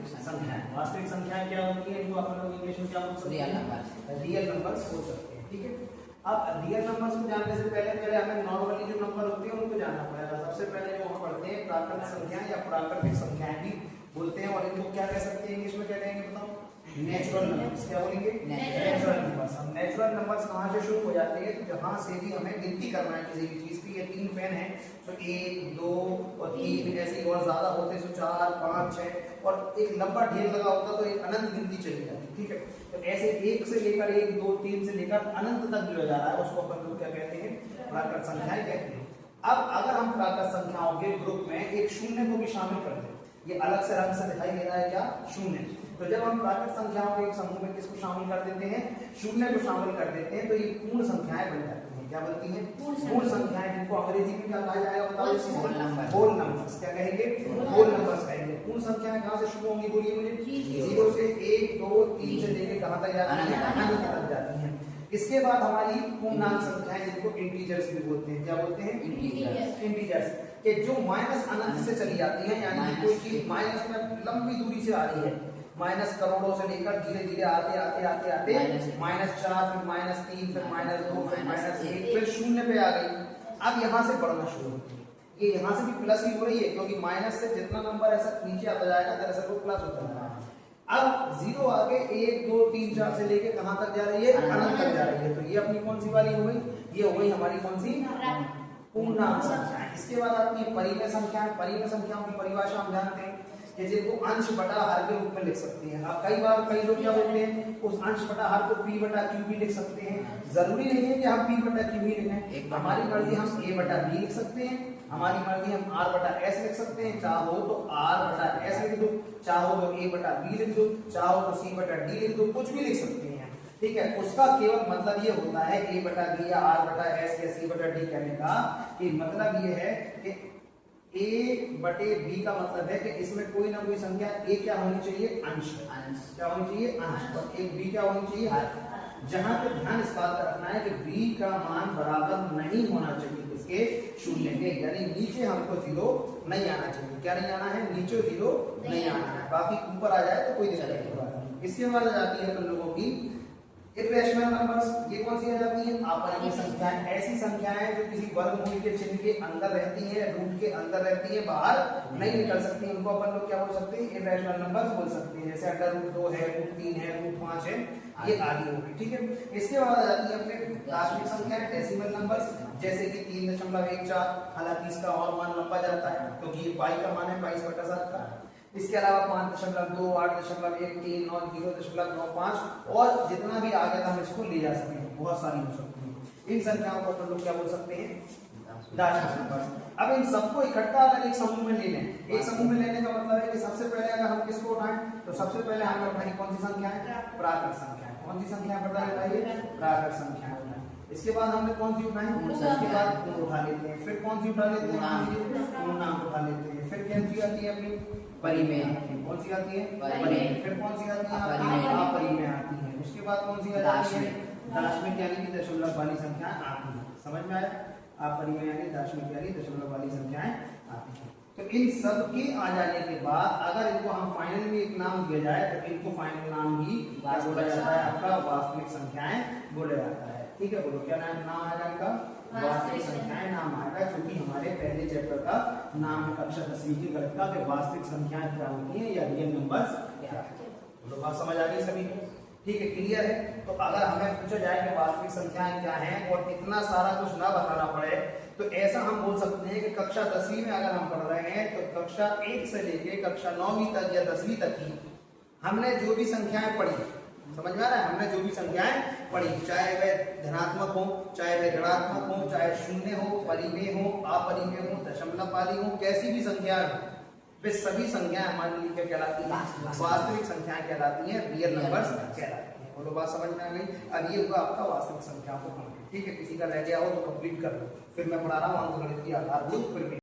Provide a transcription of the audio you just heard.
संख्याएं। वास्तविक संख्याएं क्या होती है, इनको अपन लोग इंग्लिश में क्या बोल सकते हैं, रियल नंबर्स बोल सकते हैं। ठीक है, अब रियल नंबर्स को जानने से पहले हमें नॉर्मली जो नंबर होते हैं उनको जानना पड़ेगा। सबसे पहले जो हम पढ़ते हैं प्राकृतिक संख्याएं या प्राकृतिक संख्याएं भी बोलते हैं, और इनको क्या कह सकते हैं इंग्लिश में, क्या कहेंगे बताओ, नेचुरल नंबर्स। क्या बोलेंगे, नेचुरल नंबर्स। हम नेचुरल नंबर्स कहाँ से शुरू हो जाते हैं, तो जहां से भी हमें गिनती करना है किसी भी चीज की। ये 3 पेन है तो 1 2 और 3 ऐसे और ज्यादा होते तो 4 5 6 और एक लंबा ढेर लगा होता तो एक अनंत गिनती चली जाती। ठीक है, तो ऐसे 1 से लेकर 1 2 3 से लेकर अनंत तक जो जा रहा है उसको अपन लोग क्या कहते हैं, प्राकृत संख्याएं कहते हैं। अब अगर हम प्राकृत संख्याओं के ग्रुप में एक शून्य को भी शामिल कर दें, ये अलग से रंग से दिखाई दे रहा है क्या, शून्य। तो जब हम प्राकृत संख्याओं के एक समूह में किसको शामिल कर देते हैं, शून्य को शामिल कर देते हैं, तो ये पूर्ण संख्याएं बन जाती हैं। क्या बनती हैं, पूर्ण संख्याएं, जिनको अंग्रेजी में क्या कहा जाएगा बताओ, होल नंबर्स। क्या कहेंगे, होल नंबर्स कहेंगे। पूर्ण संख्याएं कहां से शुरू होंगी, बोलिए मुझे, 0 से 1 2 3 से लेकर कहां तक जाती है, अनंत तक जाती हैं। इसके बाद हमारी पूर्णांक संख्याएं, जिनको इंटीजर्स भी बोलते हैं। क्या बोलते हैं, इंटीजर्स, कि जो माइनस अनंत से चली जाती है, यानी कोई चीज माइनस में लंबी दूरी से आ रही है, माइनस करोड़ों से लेकर धीरे धीरे आते आते आते आते -4, फिर -3, फिर -2, फिर -1, फिर शून्य पे आ गई। अब यहाँ से बढ़ना शुरू होती है, ये यहाँ से भी प्लस ही हो रही है, क्योंकि माइनस से जितना नंबर ऐसा नीचे आता जाएगा दरअसल वो प्लस होता है। अब 0 आगे 1 2 3 4 से लेके कहां तक जा रही है, अनंत तक जा रही है। तो ये अपनी कौन सी वाली हो गई, ये हो गई हमारी कौन सी, पूर्णांक संख्याएं। इसके बाद आती है परिमेय संख्याएं। परिमेय संख्याओं की परिभाषा हम जानते हैं कि जिनको अंश बटा हर के रूप में लिख सकते हैं। अब कई बार कई लोग क्या बोलते हैं, उस अंश बटा हर को p बटा q भी लिख सकते हैं। जरूरी नहीं है कि हम p बटा q ही लिखें, हमारी मर्जी हम a बटा b लिख सकते हैं, हमारी मर्जी हम r बटा s लिख सकते हैं, चाहो तो r बटा s लिख दो, चाहो तो a बटा b लिख दो, चाहो तो c बटा d लिख दो, कुछ भी लिख सकते हैं। ठीक है, उसका केवल मतलब ये होता है a बटा b या r बटा s या c बटा d कहने का कि मतलब ये है कि a बटे b का मतलब है कि इसमें कोई ना कोई संख्या a क्या होनी चाहिए, अंश। क्या होनी चाहिए, अंश, और एक b क्या होनी चाहिए, जहां पे ध्यान इस बात का रखना है कि b का मान बराबर नहीं होना चाहिए इसके शून्य के, यानी नीचे हमको 0 नहीं आना चाहिए। क्या नहीं आना है, नीचे 0 नहीं आना है, बाकी ऊपर आ जाए तो कोई दिक्कत नहीं। इसके बाद आ जाती है अपन लोगों की इर्रेशनल नंबर्स। ये कौन सी आ जाती है, अपरिमेय संख्याएं। ऐसी संख्याएं जो किसी वर्गमूल के चिन्ह के अंदर रहती हैं, रूट के अंदर रहती हैं, बाहर नहीं निकल सकती, उनको अपन लोग क्या बोल सकते हैं, इर्रेशनल नंबर्स बोल सकते हैं। जैसे √2 है, √3 है, √5 है, ये आदि होगी। ठीक है, इसके बाद आ जाती है अपने दार्शनिक संख्याएं, डेसिमल नंबर्स, जैसे कि 3.14। हालांकि इसका और मान लंबा जाता है क्योंकि ये पाई का मान है 22/7 का। इसके अलावा 5.2, 8.1, 3 और 0.95 और जितना भी आगे हम इसको ले जा सकते हैं, बहुत सारी हो सकती है। इन संख्याओं को अपन लोग क्या बोल सकते हैं, दार्शनिक नंबर। अब इन सबको इकट्ठा अगर एक समूह में ले लें, एक समूह में लेने का मतलब है कि सबसे पहले अगर हम किसको उठाएं, तो सबसे पहले हमें उठाएंगे कौन सी संख्या है, प्राकृत संख्या। कौन सी संख्या बताइए, प्राकृत संख्या। इसके बाद हमने कौन सी उठाई, उसके बाद पूर्ण उठा लेते हैं, फिर कौन सी उठा लेते हैं, पूर्णांक उठा लेते हैं, फिर कौन सी आती है अपनी परिमेय, कौन सी आती है परिमेय, फिर कौन सी आती है अपरिमेय आती है, उसके बाद कौन सी आती है दार्शनिक, यानी कि दशमलव वाली संख्याएं आती है। समझ में आया, अपरिमेय यानी दार्शनिक यानी दशमलव वाली संख्याएं आती है। तो इन सब के आ जाने के बाद अगर इनको हम फाइनल में एक नाम दिया जाए तो इनको फाइनल नाम ही बोला जाता है, आपका वास्तविक संख्याएं बोला जाता है। ठीक है, बोलो क्या नाम आएगा इनका, वास्तविक संख्याएं नाम आएगा, क्योंकि हमारे पहले चैप्टर का नाम है कक्षा 10वीं की गणित का कि वास्तविक संख्याएं क्या होती हैं या रियल नंबर्स क्या है। बोलो बात समझ आ गई सभी को, ठीक है, क्लियर है। तो अगर हमें पूछा जाए कि वास्तविक संख्याएं क्या हैं और इतना सारा कुछ ना बताना पड़े, तो ऐसा हम बोल सकते हैं कि कक्षा 10वीं में अगर हम पढ़ रहे हैं तो कक्षा 1 से लेके कक्षा 9वीं तक या 10वीं तक ही हमने जो भी संख्याएं पढ़ी, समझ में आ रहा है, हमने जो भी संख्याएं पढ़ी, चाहे वह धनात्मक हो, चाहे वह ऋणात्मक हो, चाहे शून्य हो, परिमेय हो, अपरिमेय हो, दशमलव वाली हो, कैसी भी संख्या हो, वे सभी संख्याएं हमारे लिए क्या कहलाती हैं, वास्तविक संख्याएं कहलाती हैं, रियल नंबर्स कहलाती हैं। बोलो बात समझ में आ गई। अब ये हुआ आपका वास्तविक संख्याओं को कंप्लीट। ठीक है, किसी का रह गया हो तो कंप्लीट कर लो, फिर मैं पढ़ा रहा हूँ अंकगणित की आधारभूत प्रक्रिया।